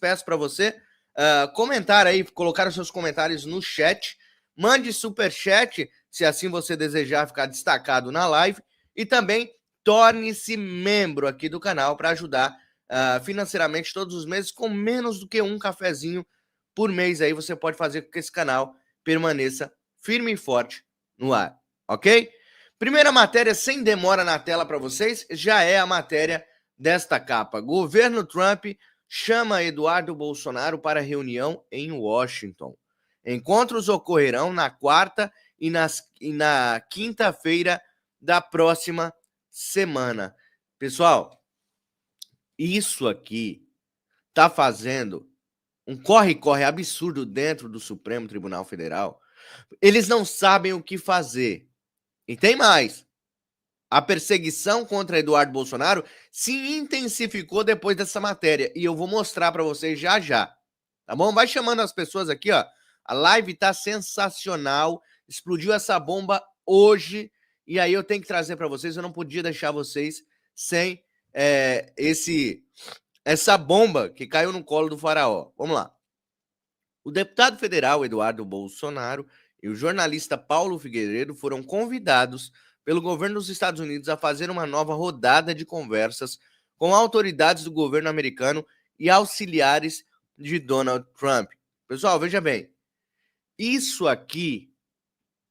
peço para você comentar aí, colocar os seus comentários no chat. Mande superchat, se assim você desejar ficar destacado na live. E também torne-se membro aqui do canal para ajudar financeiramente todos os meses, com menos do que um cafezinho por mês. Aí você pode fazer com que esse canal permaneça firme e forte no ar, ok? Primeira matéria sem demora na tela para vocês, já é a matéria desta capa. Governo Trump chama Eduardo Bolsonaro para reunião em Washington. Encontros ocorrerão na quarta e na quinta-feira da próxima semana. Pessoal, isso aqui tá fazendo um corre-corre absurdo dentro do Supremo Tribunal Federal. Eles não sabem o que fazer. E tem mais. A perseguição contra Eduardo Bolsonaro se intensificou depois dessa matéria. E eu vou mostrar para vocês já já. Tá bom? Vai chamando as pessoas aqui, ó. A live tá sensacional. Explodiu essa bomba hoje. E aí eu tenho que trazer para vocês. Eu não podia deixar vocês sem essa bomba que caiu no colo do faraó. Vamos lá. O deputado federal Eduardo Bolsonaro e o jornalista Paulo Figueiredo foram convidados pelo governo dos Estados Unidos a fazer uma nova rodada de conversas com autoridades do governo americano e auxiliares de Donald Trump. Pessoal, veja bem, isso aqui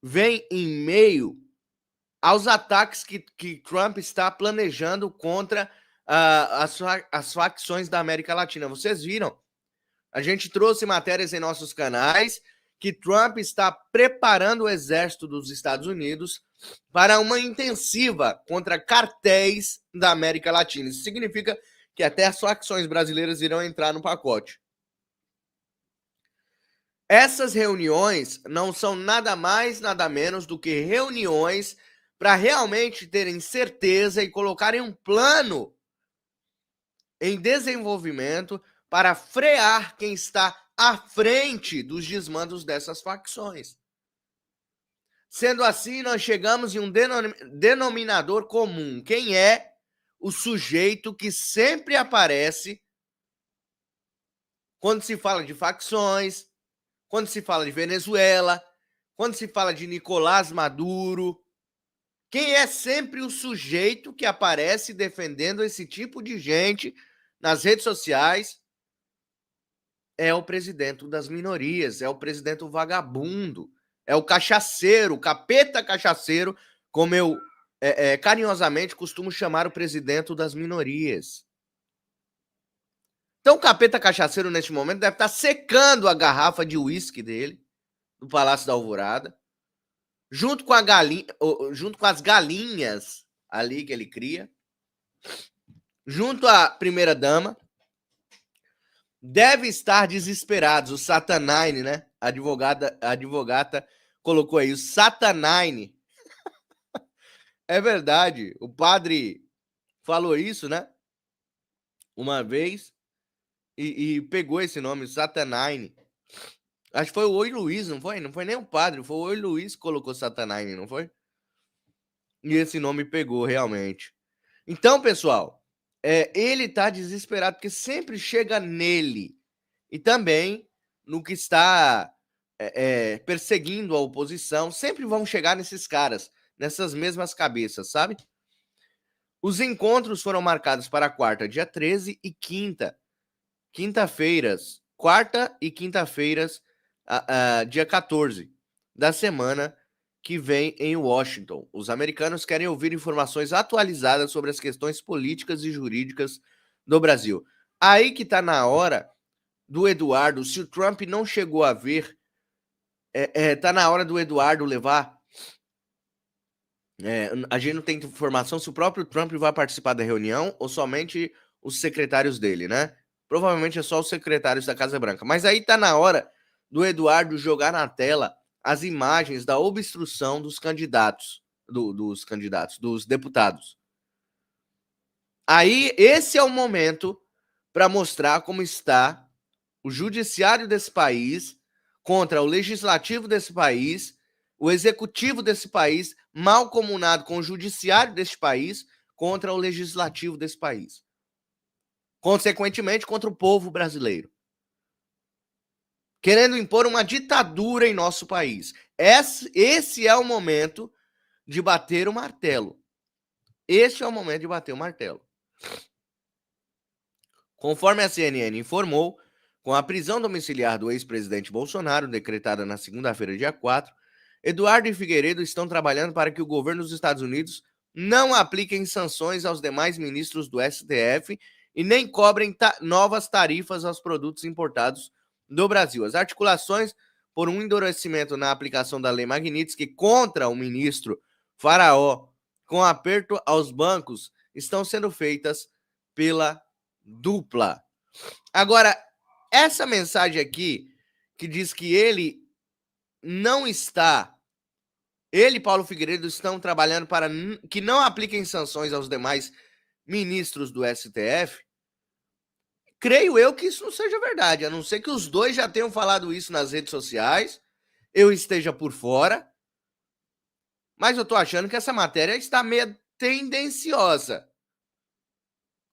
vem em meio aos ataques que Trump está planejando contra as facções da América Latina. Vocês viram? A gente trouxe matérias em nossos canais que Trump está preparando o exército dos Estados Unidos para uma intensiva contra cartéis da América Latina. Isso significa que até as facções brasileiras irão entrar no pacote. Essas reuniões não são nada mais, nada menos do que reuniões para realmente terem certeza e colocarem um plano em desenvolvimento para frear quem está à frente dos desmandos dessas facções. Sendo assim, nós chegamos em um denominador comum. Quem é o sujeito que sempre aparece quando se fala de facções, quando se fala de Venezuela, quando se fala de Nicolás Maduro? Quem é sempre o sujeito que aparece defendendo esse tipo de gente nas redes sociais? É o presidente das minorias, é o presidente vagabundo, é o cachaceiro, o capeta cachaceiro, como eu carinhosamente costumo chamar o presidente das minorias. Então o capeta cachaceiro, neste momento, deve estar secando a garrafa de uísque dele, do Palácio da Alvorada, junto com as galinhas ali que ele cria, junto à primeira-dama. Deve estar desesperados. O Satanine, né? A advogata colocou aí. O Satanine. É verdade. O padre falou isso, né? Uma vez. E pegou esse nome, Satanine. Acho que foi o Oi Luiz, não foi? Não foi nem o padre. Foi o Oi Luiz que colocou Satanine, não foi? E esse nome pegou, realmente. Então, pessoal, ele tá desesperado, porque sempre chega nele. E também no que está perseguindo a oposição, sempre vão chegar nesses caras, nessas mesmas cabeças, sabe? Os encontros foram marcados para quarta, dia 13, e quinta-feiras, quarta e quinta-feiras, dia 14 da semana que vem em Washington. Os americanos querem ouvir informações atualizadas sobre as questões políticas e jurídicas do Brasil. Aí que tá na hora do Eduardo, se o Trump não chegou a ver, tá na hora do Eduardo levar. A gente não tem informação se o próprio Trump vai participar da reunião ou somente os secretários dele, né? Provavelmente é só os secretários da Casa Branca. Mas aí tá na hora do Eduardo jogar na tela as imagens da obstrução dos candidatos, dos deputados. Aí esse é o momento para mostrar como está o judiciário desse país contra o legislativo desse país, o executivo desse país, malcomunado com o judiciário desse país contra o legislativo desse país. Consequentemente, contra o povo brasileiro. querendo impor uma ditadura em nosso país. Esse é o momento de bater o martelo. Este é o momento de bater o martelo. Conforme a CNN informou, com a prisão domiciliar do ex-presidente Bolsonaro, decretada na segunda-feira, dia 4, Eduardo e Figueiredo estão trabalhando para que o governo dos Estados Unidos não aplique sanções aos demais ministros do STF e nem cobrem novas tarifas aos produtos importados do Brasil. As articulações por um endurecimento na aplicação da Lei Magnitsky contra o ministro Faraó, com aperto aos bancos, estão sendo feitas pela dupla. Agora, essa mensagem aqui, que diz que ele e Paulo Figueiredo estão trabalhando para que não apliquem sanções aos demais ministros do STF, creio eu que isso não seja verdade, a não ser que os dois já tenham falado isso nas redes sociais, eu esteja por fora, mas eu tô achando que essa matéria está meio tendenciosa.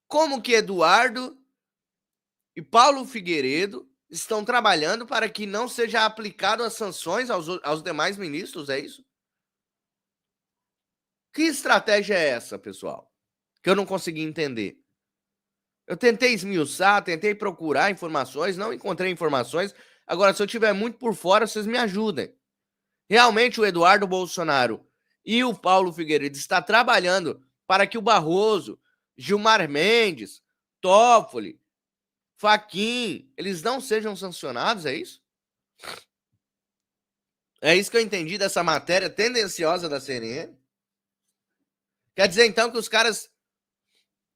Como que Eduardo e Paulo Figueiredo estão trabalhando para que não seja aplicado as sanções aos demais ministros, é isso? Que estratégia é essa, pessoal? Que eu não consegui entender. Eu tentei esmiuçar, tentei procurar informações, não encontrei informações. Agora, se eu estiver muito por fora, vocês me ajudem. Realmente o Eduardo Bolsonaro e o Paulo Figueiredo estão trabalhando para que o Barroso, Gilmar Mendes, Toffoli, Fachin, eles não sejam sancionados, é isso? É isso que eu entendi dessa matéria tendenciosa da CNN? Quer dizer, então, que os caras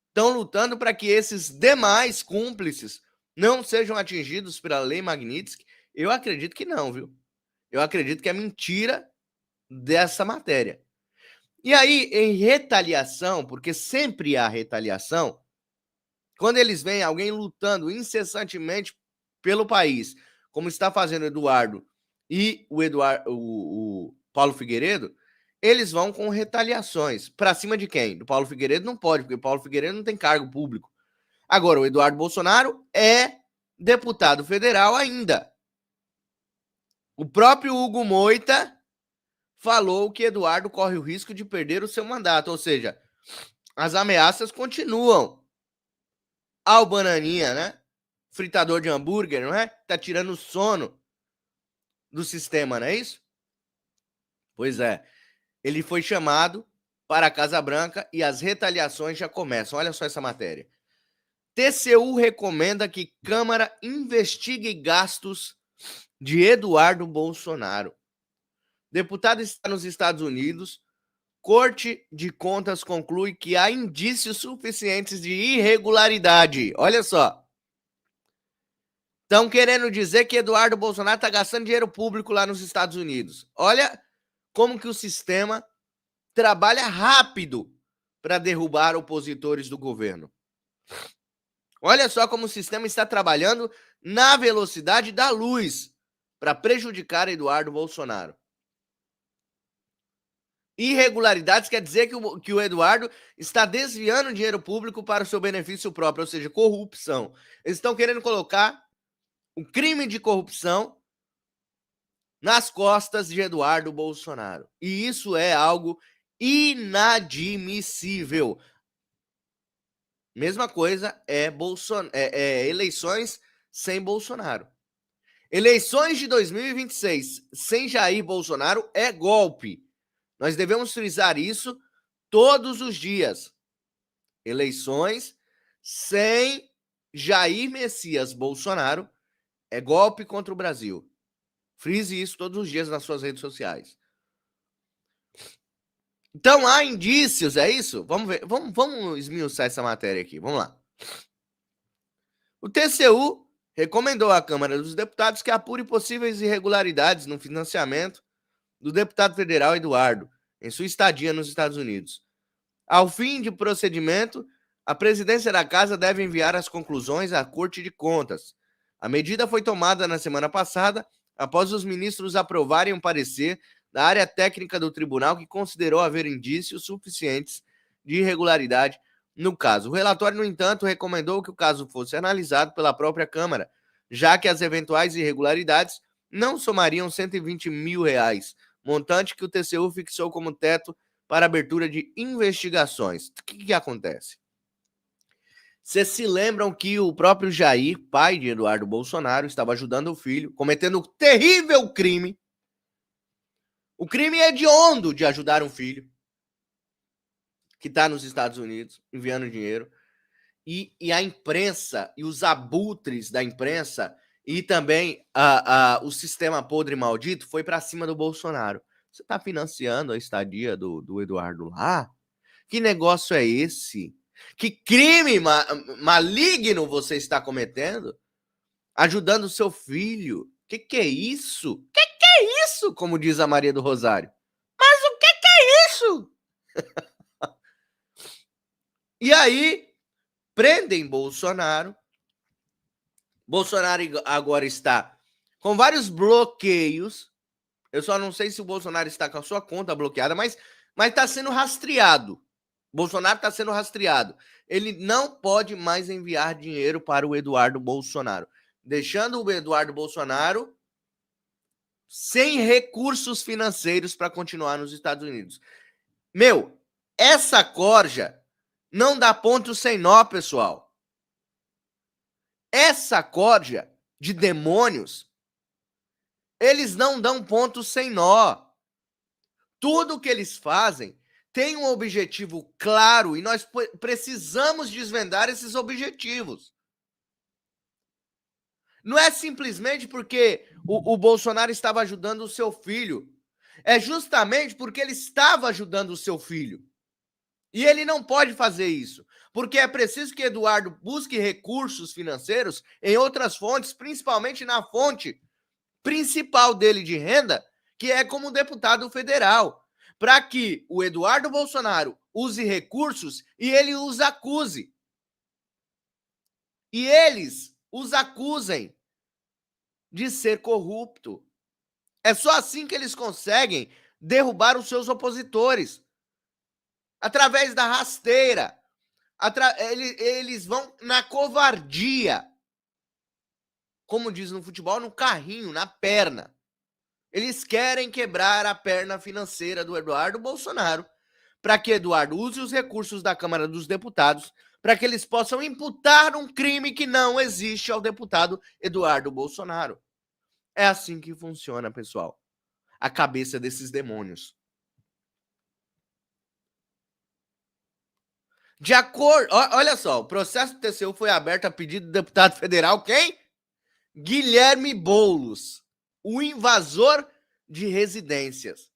estão lutando para que esses demais cúmplices não sejam atingidos pela Lei Magnitsky? Eu acredito que não, viu? Eu acredito que é mentira dessa matéria. E aí, em retaliação, porque sempre há retaliação, quando eles veem alguém lutando incessantemente pelo país, como está fazendo o Eduardo e o Paulo Figueiredo, eles vão com retaliações. Para cima de quem? Do Paulo Figueiredo não pode, porque o Paulo Figueiredo não tem cargo público. Agora, o Eduardo Bolsonaro é deputado federal ainda. O próprio Hugo Moita falou que Eduardo corre o risco de perder o seu mandato, ou seja, as ameaças continuam. Ao Bananinha, né? Fritador de hambúrguer, não é? Tá tirando o sono do sistema, não é isso? Pois é. Ele foi chamado para a Casa Branca e as retaliações já começam. Olha só essa matéria. TCU recomenda que Câmara investigue gastos de Eduardo Bolsonaro. Deputado está nos Estados Unidos. Corte de Contas conclui que há indícios suficientes de irregularidade. Olha só. Estão querendo dizer que Eduardo Bolsonaro está gastando dinheiro público lá nos Estados Unidos. Olha como que o sistema trabalha rápido para derrubar opositores do governo. Olha só como o sistema está trabalhando na velocidade da luz para prejudicar Eduardo Bolsonaro. Irregularidades quer dizer que o Eduardo está desviando dinheiro público para o seu benefício próprio, ou seja, corrupção. Eles estão querendo colocar o crime de corrupção nas costas de Eduardo Bolsonaro. E isso é algo inadmissível. Mesma coisa é eleições sem Bolsonaro. Eleições de 2026 sem Jair Bolsonaro é golpe. Nós devemos frisar isso todos os dias. Eleições sem Jair Messias Bolsonaro é golpe contra o Brasil. Frise isso todos os dias nas suas redes sociais. Então há indícios, é isso? Vamos ver, vamos esmiuçar essa matéria aqui, vamos lá. O TCU recomendou à Câmara dos Deputados que apure possíveis irregularidades no financiamento do deputado federal Eduardo, em sua estadia nos Estados Unidos. Ao fim de procedimento, a presidência da Casa deve enviar as conclusões à Corte de Contas. A medida foi tomada na semana passada, após os ministros aprovarem um parecer da área técnica do tribunal que considerou haver indícios suficientes de irregularidade no caso. O relatório, no entanto, recomendou que o caso fosse analisado pela própria Câmara, já que as eventuais irregularidades não somariam R$ 120 mil, montante que o TCU fixou como teto para abertura de investigações. O que acontece? Vocês se lembram que o próprio Jair, pai de Eduardo Bolsonaro, estava ajudando o filho, cometendo um terrível crime. O crime hediondo de ajudar um filho que está nos Estados Unidos, enviando dinheiro. E a imprensa, e os abutres da imprensa, e também o sistema podre maldito foi para cima do Bolsonaro. Você está financiando a estadia do Eduardo lá? Que negócio é esse? Que crime maligno você está cometendo? Ajudando o seu filho? Que é isso? Que é isso? Como diz a Maria do Rosário. Mas o que é isso? E aí, prendem Bolsonaro. Bolsonaro agora está com vários bloqueios. Eu só não sei se o Bolsonaro está com a sua conta bloqueada, mas está sendo rastreado. Bolsonaro está sendo rastreado. Ele não pode mais enviar dinheiro para o Eduardo Bolsonaro, deixando o Eduardo Bolsonaro sem recursos financeiros para continuar nos Estados Unidos. Meu, essa corja não dá ponto sem nó, pessoal. Essa corja de demônios, eles não dão ponto sem nó. Tudo que eles fazem tem um objetivo claro e nós precisamos desvendar esses objetivos. Não é simplesmente porque o Bolsonaro estava ajudando o seu filho. É justamente porque ele estava ajudando o seu filho. E ele não pode fazer isso, porque é preciso que Eduardo busque recursos financeiros em outras fontes, principalmente na fonte principal dele de renda, que é como deputado federal, para que o Eduardo Bolsonaro use recursos e ele os acuse. E eles os acusem de ser corrupto. É só assim que eles conseguem derrubar os seus opositores. Através da rasteira. Eles vão na covardia. Como diz no futebol, no carrinho, na perna. Eles querem quebrar a perna financeira do Eduardo Bolsonaro para que Eduardo use os recursos da Câmara dos Deputados para que eles possam imputar um crime que não existe ao deputado Eduardo Bolsonaro. É assim que funciona, pessoal. A cabeça desses demônios. De acordo... Olha só, o processo do TCU foi aberto a pedido do deputado federal, quem? Guilherme Boulos, o invasor de residências.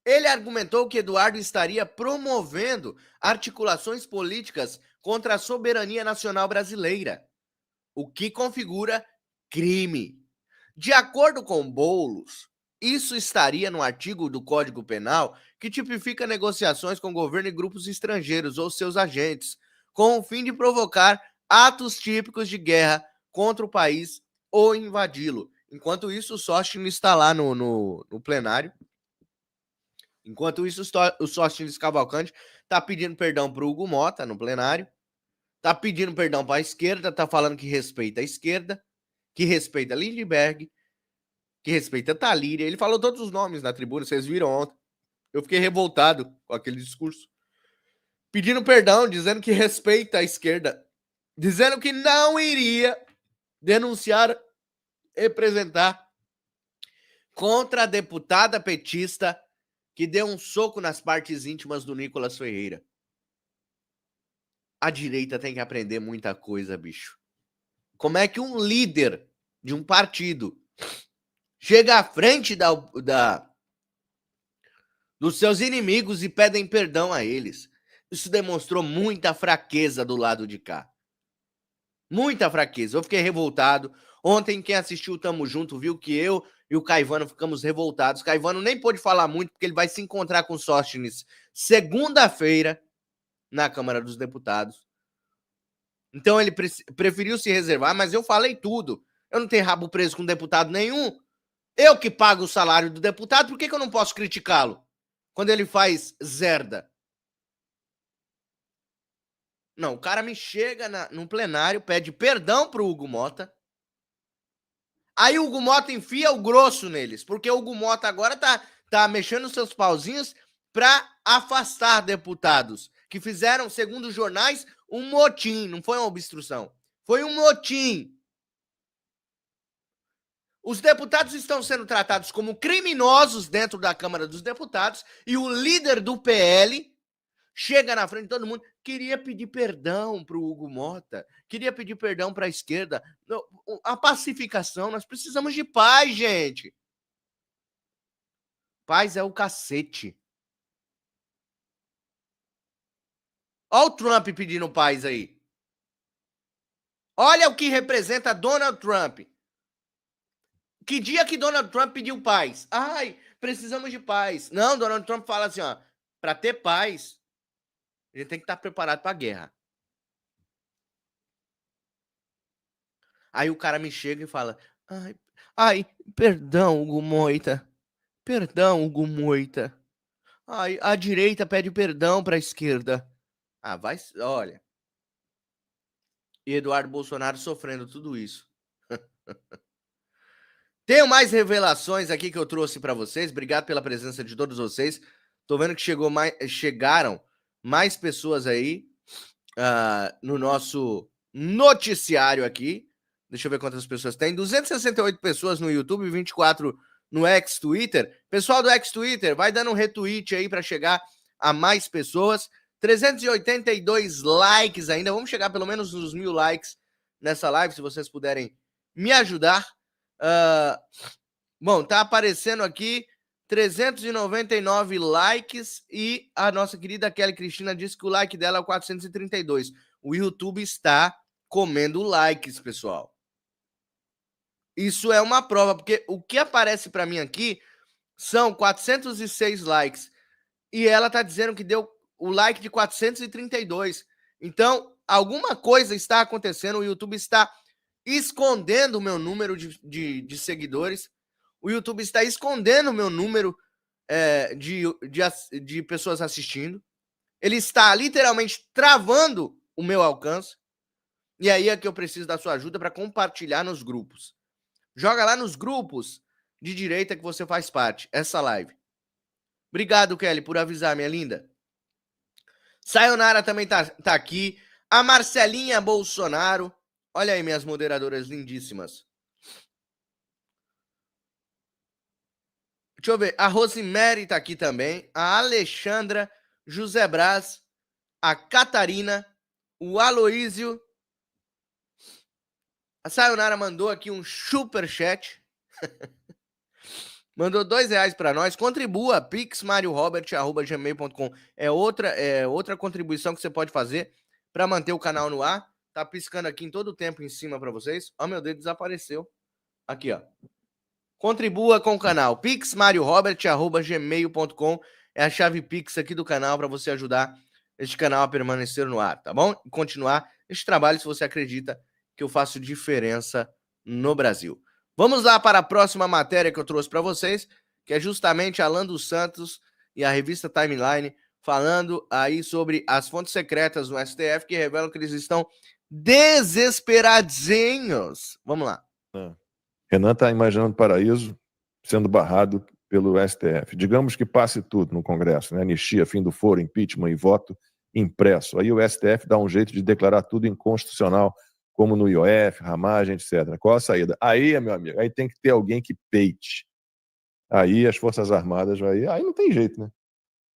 Ele argumentou que Eduardo estaria promovendo articulações políticas contra a soberania nacional brasileira, o que configura crime. De acordo com Boulos, isso estaria no artigo do Código Penal que tipifica negociações com o governo e grupos estrangeiros ou seus agentes, com o fim de provocar atos típicos de guerra contra o país ou invadi-lo. Enquanto isso, o Sóstines está lá no plenário. Enquanto isso, o Sóstines Cavalcante está pedindo perdão para o Hugo Mota no plenário, está pedindo perdão para a esquerda, está falando que respeita a esquerda, que respeita Lindbergh, que respeita Talíria. Ele falou todos os nomes na tribuna, vocês viram ontem. Eu fiquei revoltado com aquele discurso. Pedindo perdão, dizendo que respeita a esquerda, dizendo que não iria denunciar, representar contra a deputada petista que deu um soco nas partes íntimas do Nicolas Ferreira. A direita tem que aprender muita coisa, bicho. Como é que um líder de um partido chega à frente dos seus inimigos e pedem perdão a eles? Isso demonstrou muita fraqueza do lado de cá. Muita fraqueza. Eu fiquei revoltado. Ontem, quem assistiu o Tamo Junto viu que eu e o Caivano ficamos revoltados. Caivano nem pôde falar muito, porque ele vai se encontrar com o Sóstines segunda-feira na Câmara dos Deputados. Então ele preferiu se reservar, mas eu falei tudo. Eu não tenho rabo preso com deputado nenhum. Eu que pago o salário do deputado, por que eu não posso criticá-lo quando ele faz zerda? Não, o cara me chega no plenário, pede perdão pro Hugo Mota. Aí o Hugo Mota enfia o grosso neles, porque o Hugo Mota agora tá mexendo os seus pauzinhos para afastar deputados que fizeram, segundo os jornais, um motim. Não foi uma obstrução, foi um motim. Os deputados estão sendo tratados como criminosos dentro da Câmara dos Deputados e o líder do PL chega na frente de todo mundo, queria pedir perdão para o Hugo Mota, queria pedir perdão para a esquerda. A pacificação, nós precisamos de paz, gente. Paz é o cacete. Olha o Trump pedindo paz aí. Olha o que representa Donald Trump. Que dia que Donald Trump pediu paz? Ai, precisamos de paz. Não, Donald Trump fala assim, ó, para ter paz, a gente tem que estar preparado para a guerra. Aí o cara me chega e fala, ai, perdão, Hugo Moita. Perdão, Hugo Moita. Ai, a direita pede perdão para a esquerda. Olha. E Eduardo Bolsonaro sofrendo tudo isso. Tenho mais revelações aqui que eu trouxe para vocês. Obrigado pela presença de todos vocês. Tô vendo que chegaram mais pessoas aí no nosso noticiário aqui. Deixa eu ver quantas pessoas tem. 268 pessoas no YouTube, 24 no X-Twitter. Pessoal do X-Twitter, vai dando um retweet aí para chegar a mais pessoas. 382 likes ainda. Vamos chegar pelo menos nos 1.000 likes nessa live, se vocês puderem me ajudar. Bom, tá aparecendo aqui 399 likes e a nossa querida Kelly Cristina disse que o like dela é o 432. O YouTube está comendo likes, pessoal. Isso é uma prova, porque o que aparece para mim aqui são 406 likes e ela tá dizendo que deu o like de 432. Então, alguma coisa está acontecendo, o YouTube está escondendo o meu número de seguidores, o YouTube está escondendo o meu número de pessoas assistindo, ele está literalmente travando o meu alcance, e aí é que eu preciso da sua ajuda para compartilhar nos grupos. Joga lá nos grupos de direita que você faz parte, essa live. Obrigado, Kelly, por avisar, minha linda. Sayonara também tá aqui. A Marcelinha Bolsonaro. Olha aí minhas moderadoras lindíssimas. Deixa eu ver. A Rosemary tá aqui também. A Alexandra, José Braz, a Catarina, o Aloísio. A Sayonara mandou aqui um superchat. Mandou R$2 para nós. Contribua, pixmariorobert@gmail.com. É outra contribuição que você pode fazer para manter o canal no ar. Tá piscando aqui em todo o tempo em cima para vocês. Ó, meu dedo desapareceu. Aqui, ó. Contribua com o canal. pixmariorobert@gmail.com é a chave Pix aqui do canal para você ajudar este canal a permanecer no ar, tá bom? E continuar este trabalho se você acredita que eu faço diferença no Brasil. Vamos lá para a próxima matéria que eu trouxe para vocês, que é justamente Alan dos Santos e a revista Timeline falando aí sobre as fontes secretas no STF que revelam que eles estão desesperadinhos. Vamos lá. Renan está imaginando paraíso sendo barrado pelo STF. Digamos que passe tudo no Congresso, né? Anistia, fim do foro, impeachment e voto impresso. Aí o STF dá um jeito de declarar tudo inconstitucional, como no IOF, ramagem, etc. Qual a saída? Aí, meu amigo, aí tem que ter alguém que peite. Aí as Forças Armadas aí não tem jeito, né?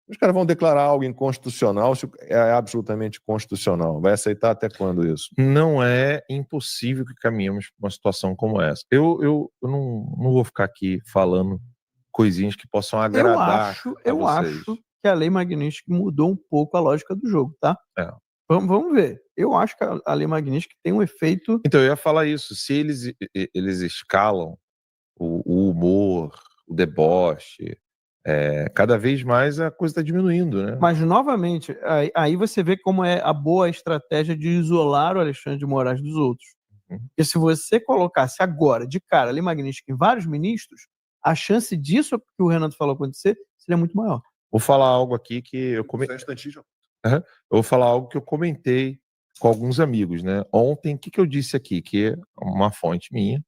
Os caras vão declarar algo inconstitucional se é absolutamente constitucional. Vai aceitar até quando isso? Não é impossível que caminhemos para uma situação como essa. Eu não vou ficar aqui falando coisinhas que possam agradar Eu acho que a lei Magnitsky mudou um pouco a lógica do jogo, tá? É. Vamos ver. Eu acho que a lei Magnitsky tem um efeito... Então, eu ia falar isso. Se eles escalam o humor, o deboche... cada vez mais a coisa está diminuindo, né? Mas, novamente, aí você vê como é a boa estratégia de isolar o Alexandre de Moraes dos outros. Porque se você colocasse agora, de cara, a lei Magnitsky em vários ministros, a chance disso que o Renato falou acontecer seria muito maior. Vou falar algo aqui que eu comentei. Eu vou falar algo que eu comentei com alguns amigos, né? Ontem, o que eu disse aqui? Que uma fonte minha,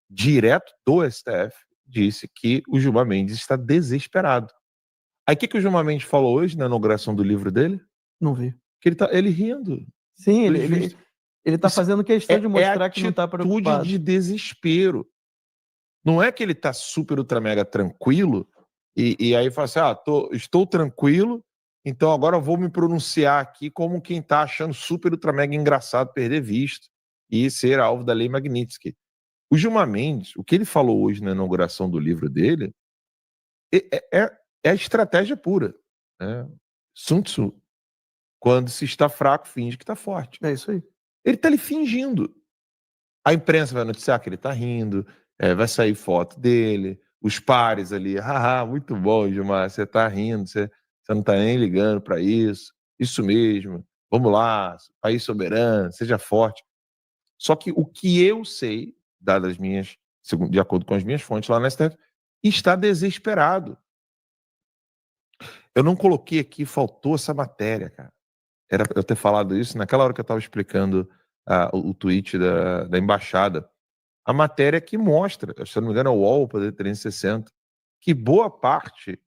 direto do STF, disse que o Gilmar Mendes está desesperado. Aí o que o Gilmar Mendes falou hoje na inauguração do livro dele? Não vi. Que ele rindo. Sim, ele tá Isso fazendo questão de mostrar que não tá atitude preocupado. de desespero. Não é que ele tá super, ultra, mega tranquilo e aí fala assim, estou tranquilo, então agora eu vou me pronunciar aqui como quem tá achando super, ultra, mega engraçado perder visto e ser alvo da lei Magnitsky. O Gilmar Mendes, o que ele falou hoje na inauguração do livro dele, é a estratégia pura. Né? Sun Tzu. Quando se está fraco, finge que está forte. É isso aí. Ele está ali fingindo. A imprensa vai noticiar que ele está rindo, vai sair foto dele, os pares ali, haha, muito bom, Gilmar, você está rindo, você não está nem ligando para isso mesmo, vamos lá, país soberano, seja forte. Só que o que eu sei, dadas de acordo com as minhas fontes lá na STF, está desesperado. Eu não coloquei aqui, faltou essa matéria, cara. Era eu ter falado isso naquela hora que eu estava explicando o tweet da embaixada. A matéria que mostra, se eu não me engano, é o UOL, Poder 360, que boa parte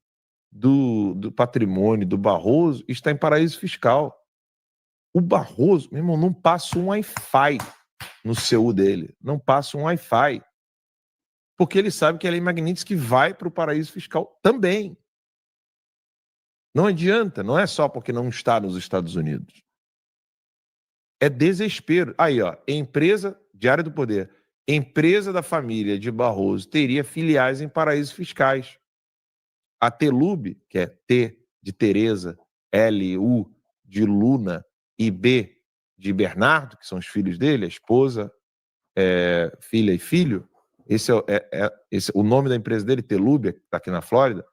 do patrimônio do Barroso está em paraíso fiscal. O Barroso, meu irmão, não passa um Wi-Fi no CU dele. Não passa um Wi-Fi. Porque ele sabe que a lei Magnitsky vai para o paraíso fiscal também. Não adianta, não é só porque não está nos Estados Unidos. É desespero. Aí, ó, empresa, Diário do Poder, empresa da família de Barroso teria filiais em paraísos fiscais. A Telub, que é T de Tereza, L-U de Luna e B de Bernardo, que são os filhos dele, a esposa, filha e filho, esse o nome da empresa dele, Telub, que está aqui na Flórida,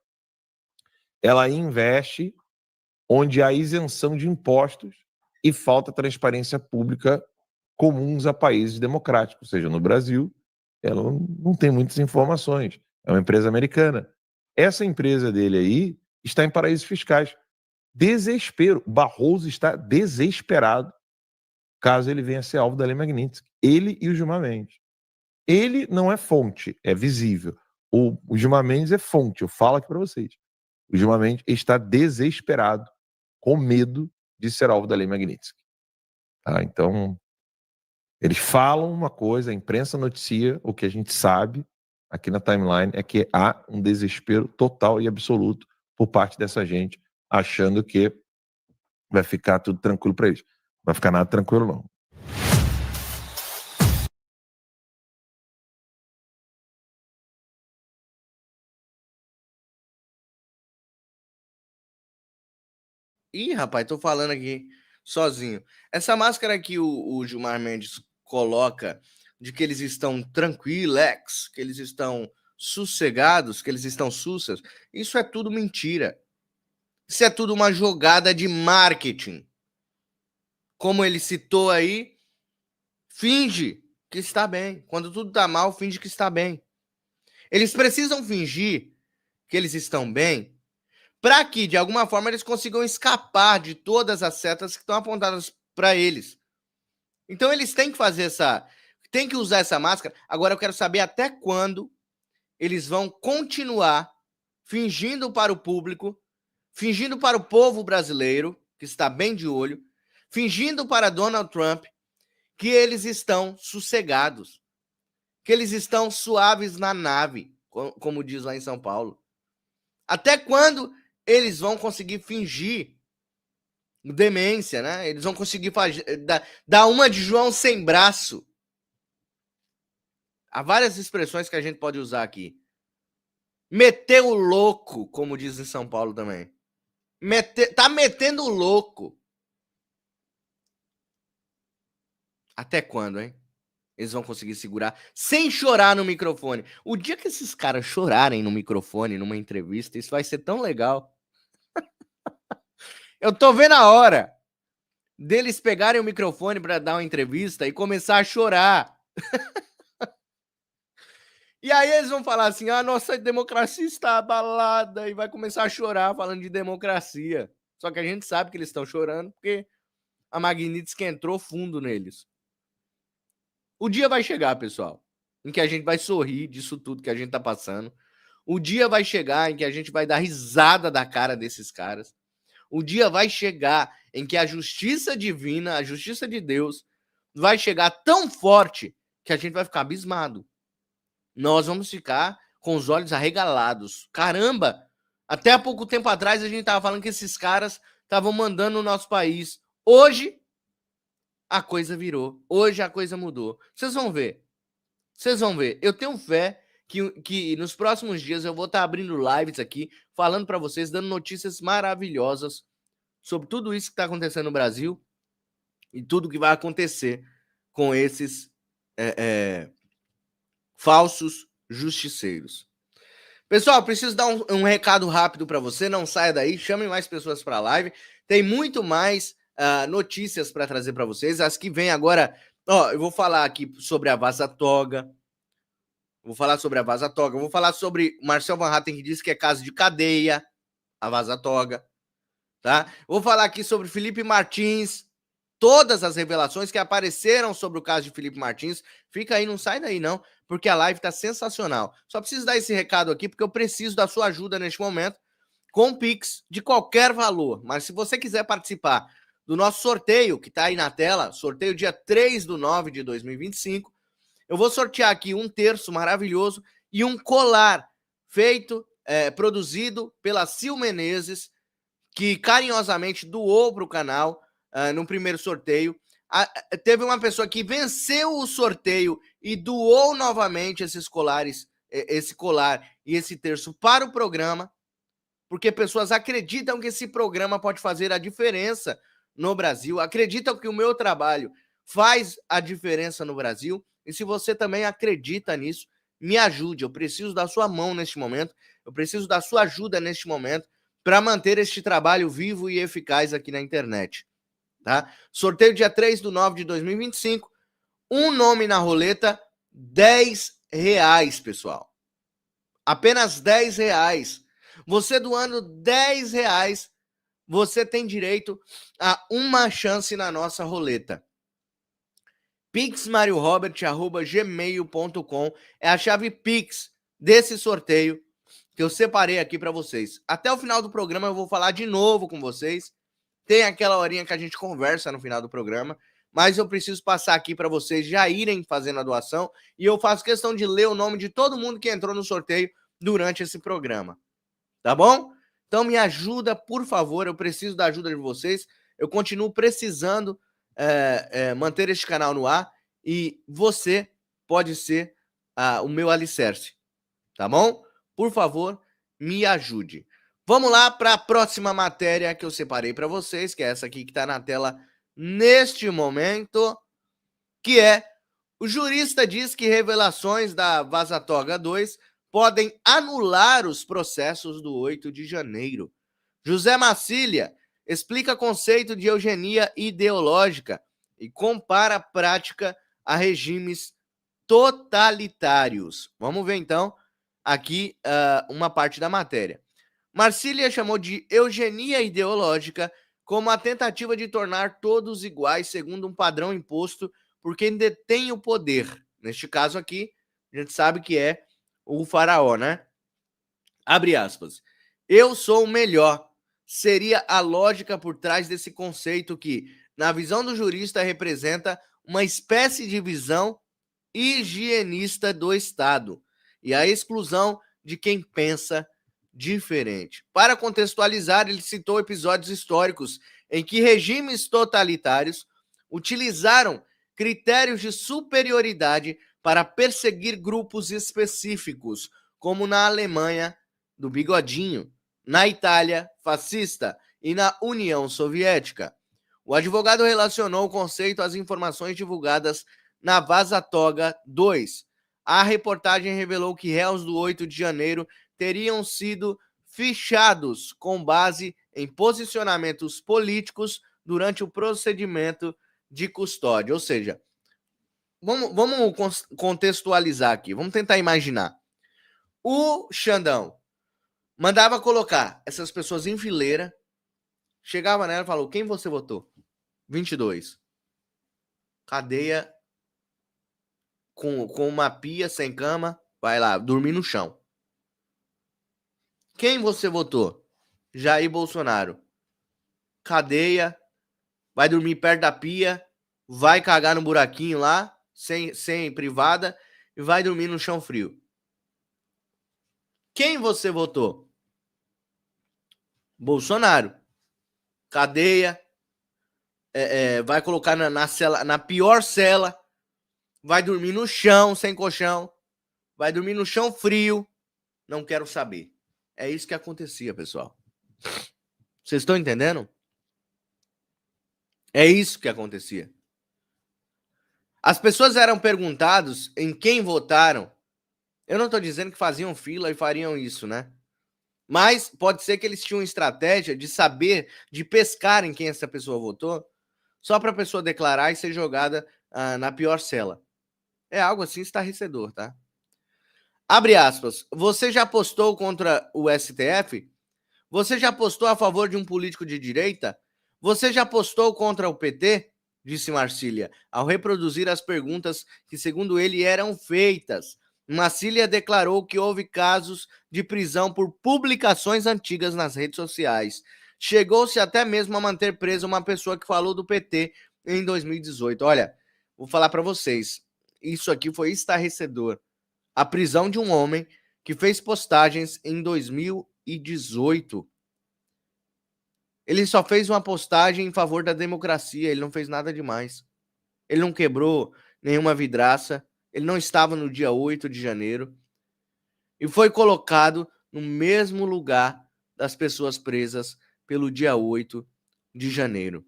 ela investe onde há isenção de impostos e falta transparência pública comuns a países democráticos, ou seja, no Brasil, ela não tem muitas informações. É uma empresa americana. Essa empresa dele aí está em paraísos fiscais. Desespero. Barroso está desesperado caso ele venha a ser alvo da lei Magnitsky. Ele e o Gilmar Mendes. Ele não é fonte, é visível. O Gilmar Mendes é fonte, eu falo aqui para vocês. O Gilmar Mendes está desesperado, com medo de ser alvo da lei Magnitsky. Tá? Então, eles falam uma coisa, a imprensa noticia, o que a gente sabe aqui na timeline é que há um desespero total e absoluto por parte dessa gente, achando que vai ficar tudo tranquilo para eles. Não vai ficar nada tranquilo, não. Ih, rapaz, tô falando aqui sozinho. Essa máscara que o Gilmar Mendes coloca de que eles estão tranquilex, que eles estão sossegados, que eles estão sussas, isso é tudo mentira. Isso é tudo uma jogada de marketing. Como ele citou aí, finge que está bem. Quando tudo tá mal, finge que está bem. Eles precisam fingir que eles estão bem para que, de alguma forma, eles consigam escapar de todas as setas que estão apontadas para eles. Então, eles têm que fazer tem que usar essa máscara. Agora, eu quero saber até quando eles vão continuar fingindo para o público, fingindo para o povo brasileiro, que está bem de olho, fingindo para Donald Trump que eles estão sossegados, que eles estão suaves na nave, como diz lá em São Paulo. Até quando eles vão conseguir fingir demência, né? Eles vão conseguir dar uma de João sem braço. Há várias expressões que a gente pode usar aqui. Meter o louco, como diz em São Paulo também. Tá metendo o louco. Até quando, hein? Eles vão conseguir segurar sem chorar no microfone. O dia que esses caras chorarem no microfone, numa entrevista, isso vai ser tão legal. Eu tô vendo a hora deles pegarem o microfone para dar uma entrevista e começar a chorar. E aí eles vão falar assim, nossa democracia está abalada, e vai começar a chorar falando de democracia. Só que a gente sabe que eles estão chorando porque a Magnitsky entrou fundo neles. O dia vai chegar, pessoal, em que a gente vai sorrir disso tudo que a gente tá passando. O dia vai chegar em que a gente vai dar risada da cara desses caras. O dia vai chegar em que a justiça divina, a justiça de Deus, vai chegar tão forte que a gente vai ficar abismado. Nós vamos ficar com os olhos arregalados. Caramba! Até há pouco tempo atrás a gente tava falando que esses caras estavam mandando o nosso país. Hoje, a coisa virou. Hoje a coisa mudou. Vocês vão ver. Vocês vão ver. Eu tenho fé que nos próximos dias eu vou estar abrindo lives aqui, falando para vocês, dando notícias maravilhosas sobre tudo isso que está acontecendo no Brasil e tudo que vai acontecer com esses falsos justiceiros. Pessoal, preciso dar um recado rápido para você, não saia daí, chame mais pessoas para a live. Tem muito mais notícias para trazer para vocês. As que vêm agora, eu vou falar aqui sobre a Vaza Toga. Vou falar sobre o Marcel Van Hatten, que disse que é caso de cadeia, a Vaza Toga. Tá? Vou falar aqui sobre Felipe Martins, todas as revelações que apareceram sobre o caso de Felipe Martins. Fica aí, não sai daí não, porque a live tá sensacional. Só preciso dar esse recado aqui, porque eu preciso da sua ajuda neste momento, com Pix de qualquer valor. Mas se você quiser participar do nosso sorteio, que tá aí na tela, sorteio dia 3/9 de 2025, eu vou sortear aqui um terço maravilhoso e um colar feito, produzido pela Sil Menezes, que carinhosamente doou para o canal no primeiro sorteio. Teve uma pessoa que venceu o sorteio e doou novamente esses colares, esse colar e esse terço para o programa, porque pessoas acreditam que esse programa pode fazer a diferença no Brasil, acreditam que o meu trabalho faz a diferença no Brasil. E se você também acredita nisso, me ajude. Eu preciso da sua mão neste momento, eu preciso da sua ajuda neste momento para manter este trabalho vivo e eficaz aqui na internet. Tá? Sorteio dia 3/9 de 2025. Um nome na roleta, R$10, pessoal. Apenas R$10. Você doando R$10, você tem direito a uma chance na nossa roleta. pixmariorobert@gmail.com é a chave Pix desse sorteio que eu separei aqui para vocês. Até o final do programa eu vou falar de novo com vocês. Tem aquela horinha que a gente conversa no final do programa, mas eu preciso passar aqui para vocês já irem fazendo a doação e eu faço questão de ler o nome de todo mundo que entrou no sorteio durante esse programa. Tá bom? Então me ajuda, por favor, eu preciso da ajuda de vocês. Eu continuo precisando manter este canal no ar e você pode ser o meu alicerce, tá bom? Por favor, me ajude. Vamos lá para a próxima matéria que eu separei para vocês, que é essa aqui que está na tela neste momento, que é: o jurista diz que revelações da Vaza Toga 2 podem anular os processos do 8 de janeiro. José Massilia explica conceito de eugenia ideológica e compara a prática a regimes totalitários. Vamos ver, então, aqui uma parte da matéria. Massilia chamou de eugenia ideológica como a tentativa de tornar todos iguais segundo um padrão imposto por quem detém o poder. Neste caso aqui, a gente sabe que é o faraó, né? Abre aspas. Eu sou o melhor. Seria a lógica por trás desse conceito que, na visão do jurista, representa uma espécie de visão higienista do Estado e a exclusão de quem pensa diferente. Para contextualizar, ele citou episódios históricos em que regimes totalitários utilizaram critérios de superioridade para perseguir grupos específicos, como na Alemanha do Bigodinho, na Itália fascista e na União Soviética. O advogado relacionou o conceito às informações divulgadas na Vaza Toga 2. A reportagem revelou que réus do 8 de janeiro teriam sido fichados com base em posicionamentos políticos durante o procedimento de custódia. Ou seja, vamos contextualizar aqui, vamos tentar imaginar. O Xandão mandava colocar essas pessoas em fileira, chegava nela e falou: quem você votou? 22. Cadeia com uma pia sem cama, vai lá, dormir no chão. Quem você votou? Jair Bolsonaro. Cadeia, vai dormir perto da pia, vai cagar no buraquinho lá, sem privada, e vai dormir no chão frio. Quem você votou? Bolsonaro. Cadeia, vai colocar na pior cela, vai dormir no chão, sem colchão, vai dormir no chão frio, não quero saber. É isso que acontecia, pessoal. Vocês estão entendendo? É isso que acontecia. As pessoas eram perguntadas em quem votaram. Eu não estou dizendo que faziam fila e fariam isso, né? Mas pode ser que eles tinham estratégia de saber, de pescar em quem essa pessoa votou, só para a pessoa declarar e ser jogada na pior cela. É algo assim estarrecedor, tá? Abre aspas. Você já apostou contra o STF? Você já apostou a favor de um político de direita? Você já apostou contra o PT? Disse Marcília, ao reproduzir as perguntas que, segundo ele, eram feitas. Marcília declarou que houve casos de prisão por publicações antigas nas redes sociais. Chegou-se até mesmo a manter presa uma pessoa que falou do PT em 2018. Olha, vou falar para vocês, isso aqui foi estarrecedor. A prisão de um homem que fez postagens em 2018. Ele só fez uma postagem em favor da democracia, ele não fez nada demais. Ele não quebrou nenhuma vidraça, ele não estava no dia 8 de janeiro e foi colocado no mesmo lugar das pessoas presas pelo dia 8 de janeiro.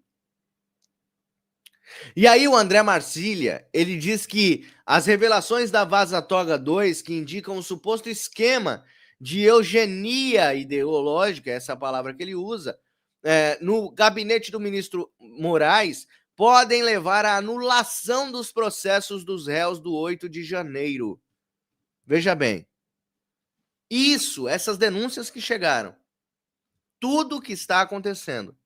E aí o André Marcília, ele diz que as revelações da Vaza Toga 2, que indicam um suposto esquema de eugenia ideológica, essa palavra que ele usa, no gabinete do ministro Moraes, podem levar à anulação dos processos dos réus do 8 de janeiro. Veja bem, essas denúncias que chegaram, tudo que está acontecendo,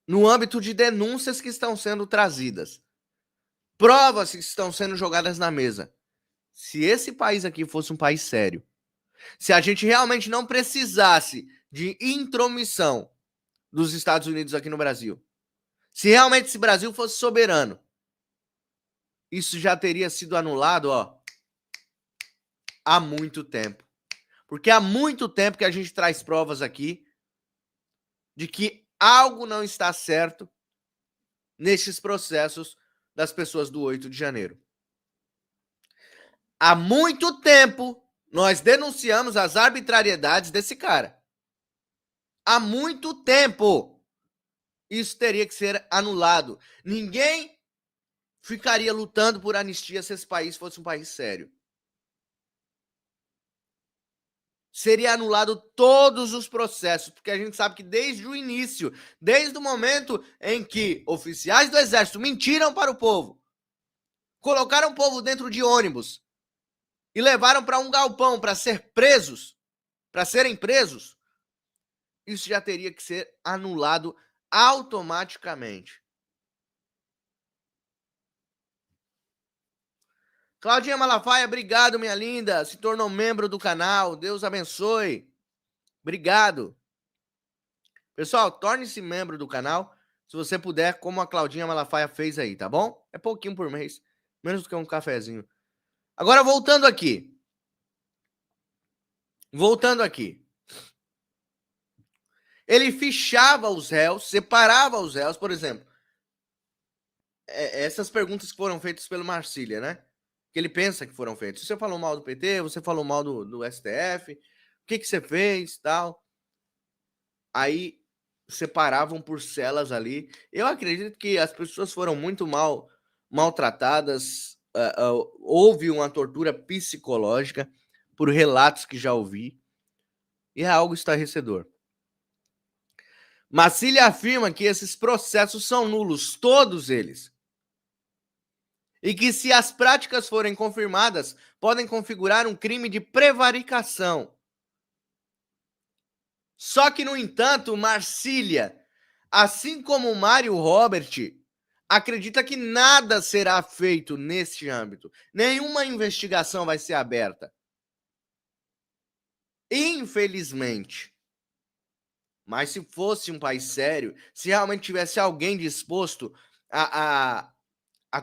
no âmbito de denúncias que estão sendo trazidas, provas que estão sendo jogadas na mesa. Se esse país aqui fosse um país sério, se a gente realmente não precisasse de intromissão dos Estados Unidos aqui no Brasil, se realmente esse Brasil fosse soberano, isso já teria sido anulado, há muito tempo. Porque há muito tempo que a gente traz provas aqui de que algo não está certo nesses processos das pessoas do 8 de janeiro. Há muito tempo nós denunciamos as arbitrariedades desse cara. Há muito tempo. Isso teria que ser anulado. Ninguém ficaria lutando por anistia se esse país fosse um país sério. Seria anulado todos os processos, porque a gente sabe que desde o início, desde o momento em que oficiais do Exército mentiram para o povo, colocaram o povo dentro de ônibus e levaram para um galpão para serem presos, isso já teria que ser anulado automaticamente. Claudinha Malafaia, obrigado, minha linda. Se tornou membro do canal. Deus abençoe. Obrigado. Pessoal, torne-se membro do canal, se você puder, como a Claudinha Malafaia fez aí, tá bom? É pouquinho por mês, menos do que um cafezinho. Agora, voltando aqui. Ele fichava os réus, separava os réus, por exemplo. Essas perguntas que foram feitas pelo Marcília, né? Que ele pensa que foram feitas. Você falou mal do PT, você falou mal do STF, o que você fez, tal. Aí separavam por celas ali. Eu acredito que as pessoas foram muito maltratadas. Houve uma tortura psicológica por relatos que já ouvi. E é algo estarrecedor. Marcília afirma que esses processos são nulos, todos eles. E que, se as práticas forem confirmadas, podem configurar um crime de prevaricação. Só que, no entanto, Marcília assim como o Mário Robert, acredita que nada será feito neste âmbito. Nenhuma investigação vai ser aberta. Infelizmente. Mas se fosse um país sério, se realmente tivesse alguém disposto a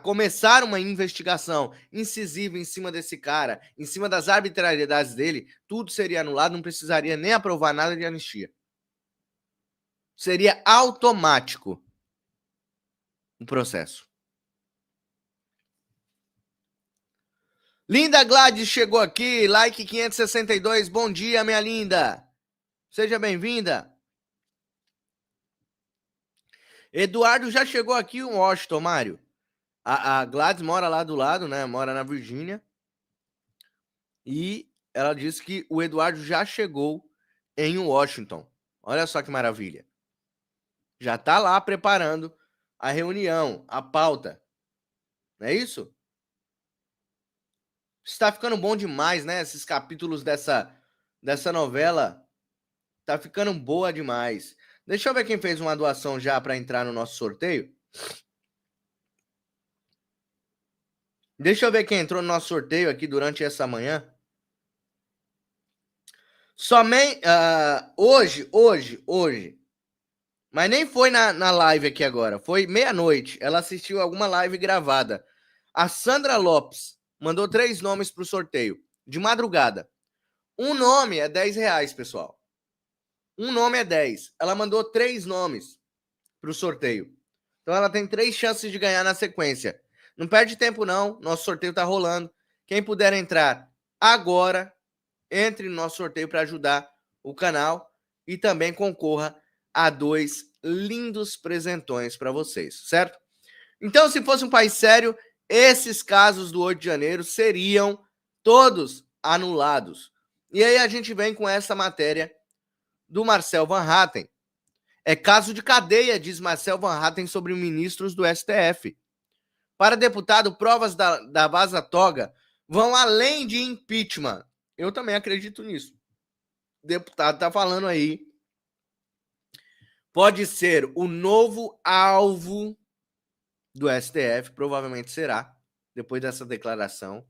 começar uma investigação incisiva em cima desse cara, em cima das arbitrariedades dele, tudo seria anulado, não precisaria nem aprovar nada de anistia. Seria automático o processo. Linda Gladys chegou aqui, like 562, bom dia, minha linda. Seja bem-vinda. Eduardo já chegou aqui em Washington, Mário. A Gladys mora lá do lado, né? Mora na Virgínia. E ela disse que o Eduardo já chegou em Washington. Olha só que maravilha. Já tá lá preparando a reunião, a pauta. Não é isso? Está ficando bom demais, né? Esses capítulos dessa novela. Tá ficando boa demais. Deixa eu ver quem fez uma doação já para entrar no nosso sorteio. Deixa eu ver quem entrou no nosso sorteio aqui durante essa manhã. Somente hoje. Mas nem foi na live aqui agora. Foi meia-noite. Ela assistiu alguma live gravada. A Sandra Lopes mandou 3 nomes para o sorteio. De madrugada. Um nome é R$10, pessoal. Um nome é 10. Ela mandou 3 nomes para o sorteio. Então ela tem 3 chances de ganhar na sequência. Não perde tempo não. Nosso sorteio tá rolando. Quem puder entrar agora, entre no nosso sorteio para ajudar o canal e também concorra a 2 lindos presentões para vocês, certo? Então, se fosse um país sério, esses casos do 8 de janeiro seriam todos anulados. E aí a gente vem com essa matéria do Marcel Van Hatten. É caso de cadeia, diz Marcel Van Hatten sobre ministros do STF. Para deputado, provas da vaza-toga vão além de impeachment. Eu também acredito nisso. O deputado está falando aí. Pode ser o novo alvo do STF, provavelmente será, depois dessa declaração,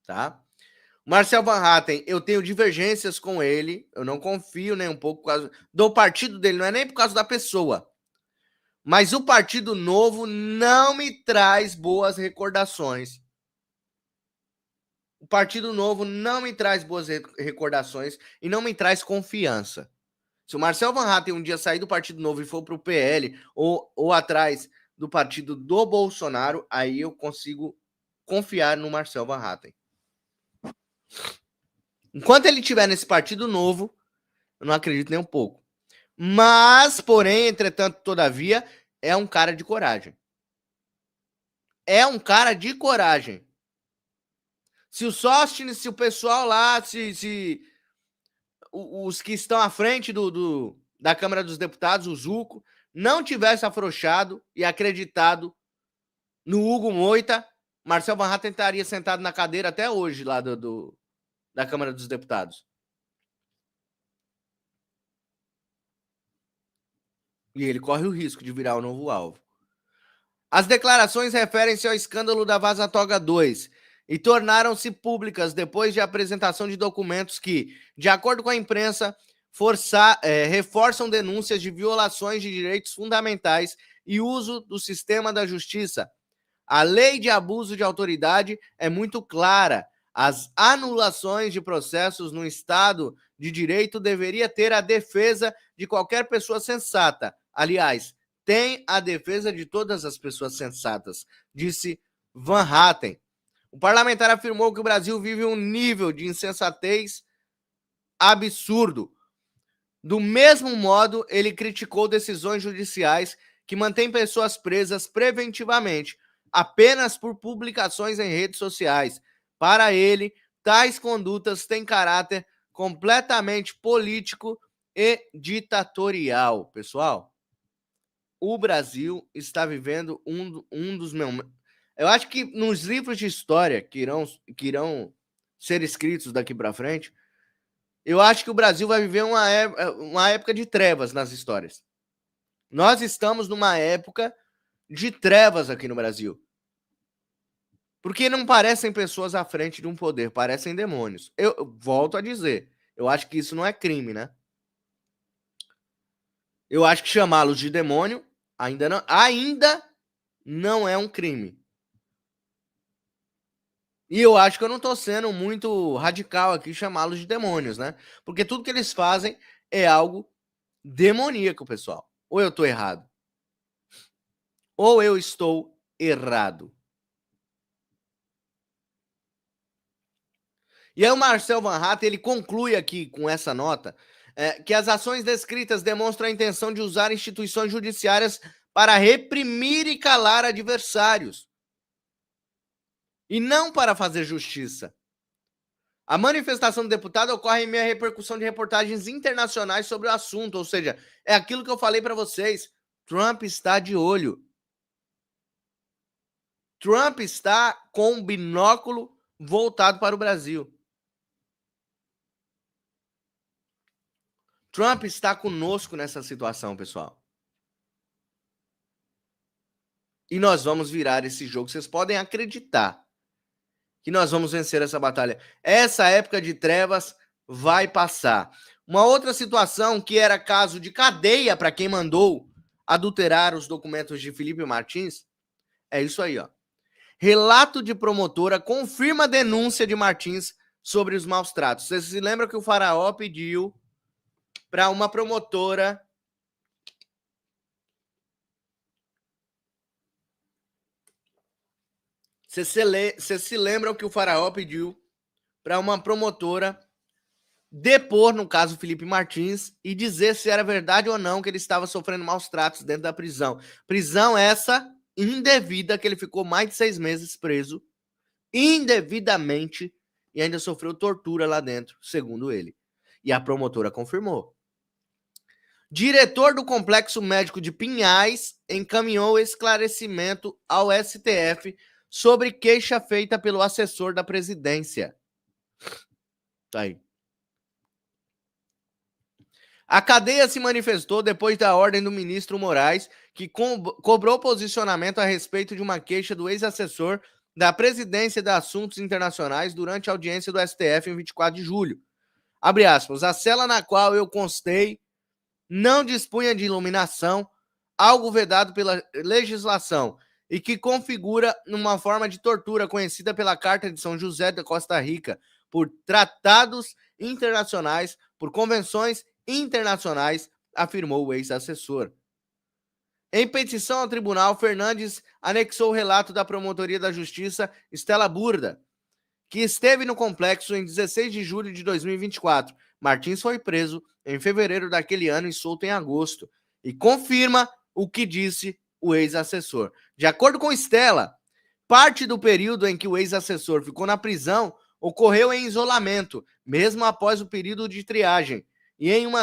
tá? Marcel Van Hatten, eu tenho divergências com ele, eu não confio nem um pouco por causa do partido dele, não é nem por causa da pessoa. Mas o Partido Novo não me traz boas recordações. O Partido Novo não me traz boas recordações e não me traz confiança. Se o Marcel Van Hatten um dia sair do Partido Novo e for para o PL ou atrás do partido do Bolsonaro, aí eu consigo confiar no Marcel Van Hatten. Enquanto ele estiver nesse Partido Novo, eu não acredito nem um pouco. Mas, porém, entretanto, todavia, é um cara de coragem. É um cara de coragem. Se o Sóstenes, se o pessoal lá, se os que estão à frente da Câmara dos Deputados, o Zucco, não tivesse afrouxado e acreditado no Hugo Moita, Marcel Van Hatten estaria sentado na cadeira até hoje lá da Câmara dos Deputados. E ele corre o risco de virar o novo alvo. As declarações referem-se ao escândalo da Vaza Toga 2 e tornaram-se públicas depois de apresentação de documentos que, de acordo com a imprensa, reforçam denúncias de violações de direitos fundamentais e uso do sistema da justiça. A lei de abuso de autoridade é muito clara. As anulações de processos no Estado de Direito deveria ter a defesa de qualquer pessoa sensata. Aliás, tem a defesa de todas as pessoas sensatas, disse Van Hatten. O parlamentar afirmou que o Brasil vive um nível de insensatez absurdo. Do mesmo modo, ele criticou decisões judiciais que mantêm pessoas presas preventivamente, apenas por publicações em redes sociais. Para ele, tais condutas têm caráter completamente político e ditatorial. Pessoal, o Brasil está vivendo um dos meus... Eu acho que nos livros de história que irão ser escritos daqui para frente, eu acho que o Brasil vai viver uma época de trevas nas histórias. Nós estamos numa época de trevas aqui no Brasil. Porque não parecem pessoas à frente de um poder, parecem demônios. Eu volto a dizer, eu acho que isso não é crime, né? Eu acho que chamá-los de demônio ainda não é um crime. E eu acho que eu não tô sendo muito radical aqui chamá-los de demônios, né? Porque tudo que eles fazem é algo demoníaco, pessoal. Ou eu tô errado? Ou eu estou errado? E aí o Marcel Van Hatten, ele conclui aqui com essa nota que as ações descritas demonstram a intenção de usar instituições judiciárias para reprimir e calar adversários. E não para fazer justiça. A manifestação do deputado ocorre em meio à repercussão de reportagens internacionais sobre o assunto, ou seja, é aquilo que eu falei para vocês. Trump está de olho. Trump está com um binóculo voltado para o Brasil. Trump está conosco nessa situação, pessoal. E nós vamos virar esse jogo. Vocês podem acreditar que nós vamos vencer essa batalha. Essa época de trevas vai passar. Uma outra situação que era caso de cadeia para quem mandou adulterar os documentos de Felipe Martins, é isso aí, ó. Relato de promotora confirma a denúncia de Martins sobre os maus tratos. Vocês se lembram que o Faraó pediu para uma promotora Vocês se lembram que o Faraó pediu para uma promotora depor, no caso Felipe Martins, e dizer se era verdade ou não que ele estava sofrendo maus tratos dentro da prisão. Prisão essa indevida, que ele ficou mais de 6 meses preso, indevidamente, e ainda sofreu tortura lá dentro, segundo ele. E a promotora confirmou. Diretor do Complexo Médico de Pinhais encaminhou esclarecimento ao STF sobre queixa feita pelo assessor da presidência. Tá aí. A cadeia se manifestou depois da ordem do ministro Moraes, que cobrou posicionamento a respeito de uma queixa do ex-assessor da Presidência de Assuntos Internacionais durante a audiência do STF em 24 de julho. Abre aspas, a cela na qual eu constei não dispunha de iluminação, algo vedado pela legislação, e que configura uma forma de tortura conhecida pela Carta de São José da Costa Rica, por tratados internacionais, por convenções internacionais, afirmou o ex-assessor. Em petição ao tribunal, Fernandes anexou o relato da Promotoria da Justiça Estela Burda, que esteve no complexo em 16 de julho de 2024. Martins foi preso em fevereiro daquele ano e solto em agosto, e confirma o que disse o ex-assessor. De acordo com Estela, parte do período em que o ex-assessor ficou na prisão ocorreu em isolamento, mesmo após o período de triagem, e em uma